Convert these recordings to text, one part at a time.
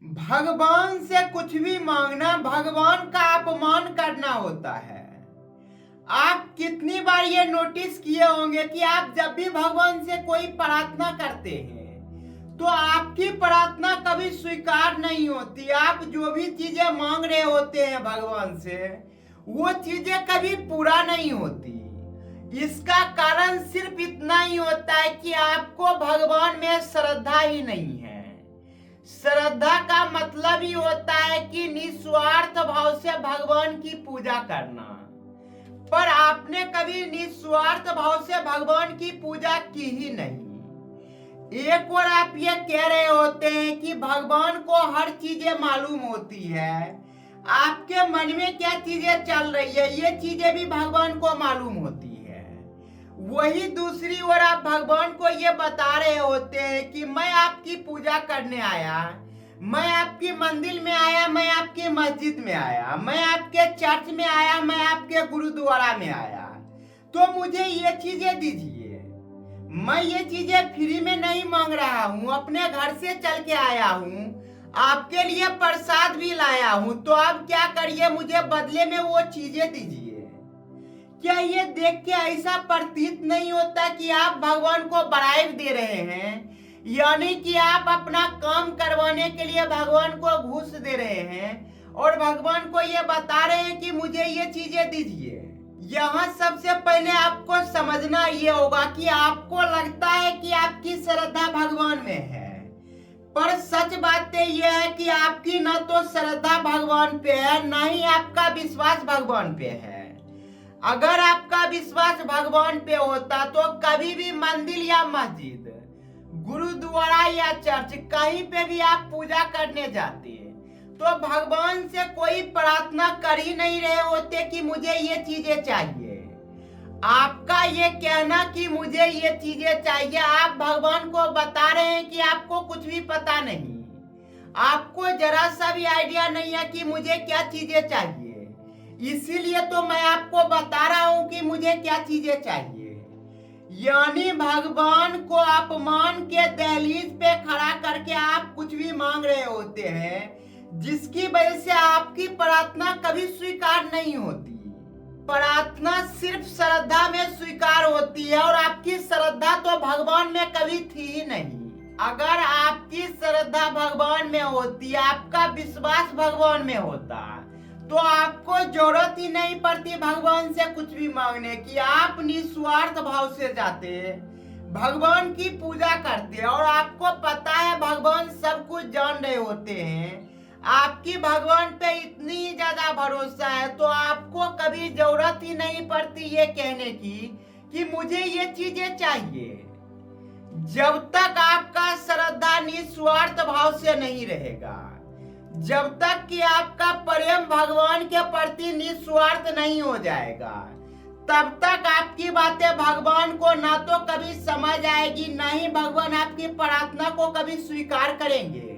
भगवान से कुछ भी मांगना भगवान का अपमान करना होता है। आप कितनी बार ये नोटिस किए होंगे कि आप जब भी भगवान से कोई प्रार्थना करते हैं तो आपकी प्रार्थना कभी स्वीकार नहीं होती। आप जो भी चीजें मांग रहे होते हैं भगवान से वो चीजें कभी पूरा नहीं होती। इसका कारण सिर्फ इतना ही होता है कि आपको भगवान में श्रद्धा ही नहीं है। श्रद्धा का मतलब ही होता है कि निस्वार्थ भाव से भगवान की पूजा करना। पर आपने कभी निस्वार्थ भाव से भगवान की पूजा की ही नहीं। एक और आप ये कह रहे होते हैं कि भगवान को हर चीजें मालूम होती है। आपके मन में क्या चीजें चल रही है ये चीजें भी भगवान को मालूम होती है। वही दूसरी ओर आप भगवान को ये बता रहे होते हैं कि मैं आपकी पूजा करने आया, मैं आपकी मंदिर में आया, मैं आपकी मस्जिद में आया, मैं आपके चर्च में आया, मैं आपके गुरुद्वारा में आया, तो मुझे ये चीजें दीजिए। मैं ये चीजें फ्री में नहीं मांग रहा हूँ, अपने घर से चल के आया हूँ, आपके लिए प्रसाद भी लाया हूँ, तो आप क्या करिए, मुझे बदले में वो चीजें दीजिए। क्या ये देख के ऐसा प्रतीत नहीं होता कि आप भगवान को ब्राइब दे रहे हैं, यानी कि आप अपना काम करवाने के लिए भगवान को घूस दे रहे हैं और भगवान को ये बता रहे हैं कि मुझे ये चीजें दीजिए। यहाँ सबसे पहले आपको समझना ये होगा कि आपको लगता है कि आपकी श्रद्धा भगवान में है, पर सच बात यह है कि आपकी न तो श्रद्धा भगवान पे है, न ही आपका विश्वास भगवान पे है। अगर आपका विश्वास भगवान पे होता तो कभी भी मंदिर या मस्जिद, गुरुद्वारा या चर्च कहीं पे भी आप पूजा करने जाते तो भगवान से कोई प्रार्थना कर ही नहीं रहे होते कि मुझे ये चीजें चाहिए। आपका ये कहना कि मुझे ये चीजें चाहिए, आप भगवान को बता रहे हैं कि आपको कुछ भी पता नहीं, आपको जरा सा भी आइडिया नहीं है कि मुझे क्या चीजें चाहिए। इसीलिए तो मैं आपको बता रहा हूं कि मुझे क्या चीजें चाहिए। यानी भगवान को अपमान के दहलीज पे खड़ा करके आप कुछ भी मांग रहे होते हैं, जिसकी वजह से आपकी प्रार्थना कभी स्वीकार नहीं होती। प्रार्थना सिर्फ श्रद्धा में स्वीकार होती है और आपकी श्रद्धा तो भगवान में कभी थी ही नहीं। अगर आपकी श्रद्धा भगवान में होती, आपका विश्वास भगवान में होता, तो आपको जरूरत ही नहीं पड़ती भगवान से कुछ भी मांगने की। आप निस्वार्थ भाव से जाते, भगवान की पूजा करते और आपको पता है भगवान सब कुछ जान रहे होते हैं। आपकी भगवान पे इतनी ज्यादा भरोसा है तो आपको कभी जरूरत ही नहीं पड़ती ये कहने की कि मुझे ये चीजें चाहिए। जब तक आपका श्रद्धा निस्वार्थ भाव से नहीं रहेगा, जब तक कि आपका प्रेम भगवान के प्रति निस्वार्थ नहीं हो जाएगा, तब तक आपकी बातें भगवान को ना तो कभी समझ आएगी, ना ही भगवान आपकी प्रार्थना को कभी स्वीकार करेंगे।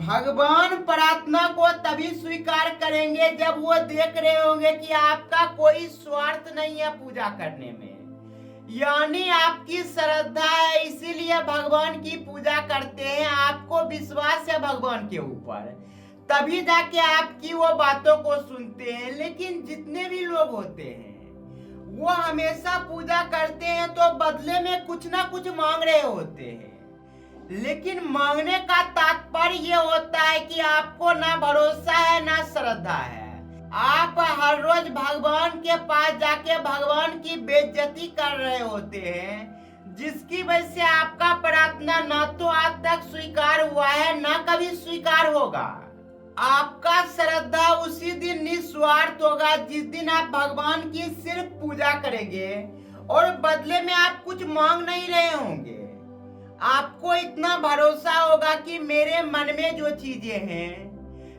भगवान प्रार्थना को तभी स्वीकार करेंगे जब वो देख रहे होंगे कि आपका कोई स्वार्थ नहीं है पूजा करने में, यानी आपकी श्रद्धा है, इसीलिए भगवान की पूजा करते हैं, आपको विश्वास है भगवान के ऊपर, तभी जाके आपकी वो बातों को सुनते हैं। लेकिन जितने भी लोग होते हैं वो हमेशा पूजा करते हैं तो बदले में कुछ ना कुछ मांग रहे होते हैं, लेकिन मांगने का तात्पर्य ये होता है कि आपको ना भरोसा है ना श्रद्धा है। आप हर रोज भगवान के पास जाके भगवान की बेइज्जती कर रहे होते हैं, जिसकी वजह से आपका प्रार्थना ना तो आज तक स्वीकार हुआ है ना कभी स्वीकार होगा। आपका श्रद्धा उसी दिन निस्वार्थ होगा जिस दिन आप भगवान की सिर्फ पूजा करेंगे और बदले में आप कुछ मांग नहीं रहे होंगे। आपको इतना भरोसा होगा कि मेरे मन में जो चीजें हैं,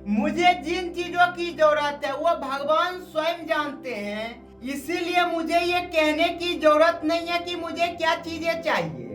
मुझे जिन चीजों की जरूरत है वो भगवान स्वयं जानते हैं, इसीलिए मुझे ये कहने की जरूरत नहीं है कि मुझे क्या चीजें चाहिए।